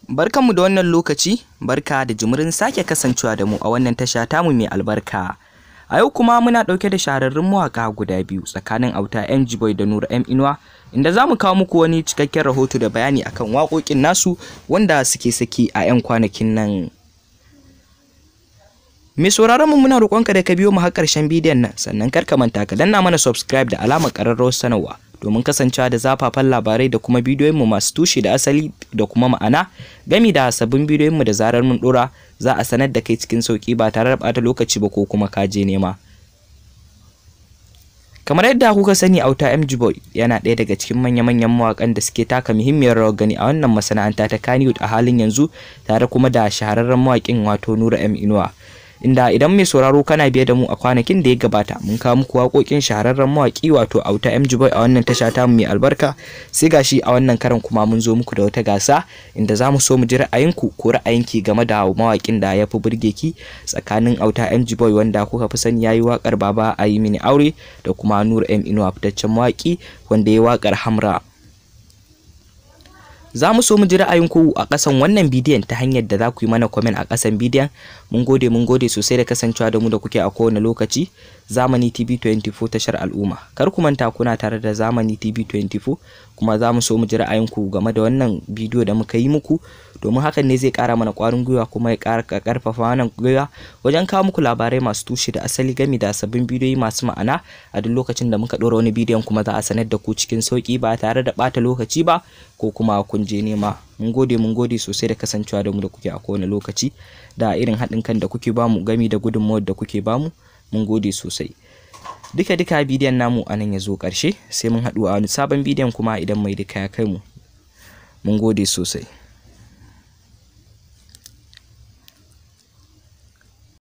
Barkanmu da wannan lokaci, barka da jimirin sake kasancewa da mu a wannan tasha tamu mai albarka. A yau kuma muna ɗauke da shahararrun mawaƙa guda biyu tsakanin Auta MG Boy da Nura M Inuwa, inda za mu kawo muku wani cikakken rahoto da bayani akan waƙoƙin nasu wanda suke saki a 'yan kwanakin nan. Mai sauraron mu muna roƙonka da ka biyo mu har ƙarshen bidiyon nan, sannan kar ka manta ka danna mana subscribe da alamar ƙararrawar sanarwa domin kasancewa da zafafan labarai da kuma bidiyoyinmu masu tushe da asali da kuma ma'ana, gami da sabbin bidiyoyinmu da zarar mun dora za a sanar da kai cikin sauki ba tare da bata lokaci ba ko kuma ka je nema. Kamar yadda kuka sani, Auta MG Boy yana ɗaya daga cikin manya-manyan mawaƙan da suke taka muhimmiyar rawar gani a wannan masana'anta ta Kannywood a halin yanzu, tare kuma da shahararren mawaƙin wato Nura M Inuwa. Inda idan mai sauraro kana biye da mu a kwanakin da ya gabata, mun kawo muku waƙoƙin shahararren mawaƙi wato Auta MG Boy a wannan tasha ta mu mai albarka. Sai gashi a wannan karan kuma mun zo muku da wata gasa inda za mu so mu ji ra'ayinku ko ra'ayinki game da mawaƙin da ya fi burge ki tsakanin Auta MG Boy wanda kuka fi sani yayi waƙar Baba Ayi Mini Aure da kuma Nura M Inuwa, fitaccen mawaƙi wanda yayi waƙar Hamra. Za mu so mu ji ra'ayinku a ƙasan wannan bidiyon ta hanyar da za ku yi mana comment a ƙasan bidiyon. Mun gode sosai da kasancewa da mu da kuke a kowane lokaci. Zamani TV 24 tashar al'umma. Kar ku manta kuna tare da Zamani TV 24, kuma za mu so mu ji ra'ayinku game da wannan bidiyo da muka yi muku, domin hakan ne zai ƙara mana ƙwarin gwiwa kuma ya ƙara ƙarfafa wannan gwiwa wajen kawo muku labarai masu tushe da asali gami da sabbin bidiyoyi masu ma'ana a duk lokacin da muka ɗora wani bidiyon, kuma za a sanar da ku cikin sauƙi ba tare da ɓata lokaci ba ko kuma kun je nema. Mun gode sosai da kasancewa da mu da kuke a kowane lokaci da irin haɗin kan da kuke bamu gami da gudunmawar da kuke bamu. Mun gode sosai. Duka bidiyon namu anan ya zo ƙarshe, sai mun haɗu a wani sabon bidiyon kuma idan mai duka ya kai mu. Mun gode sosai.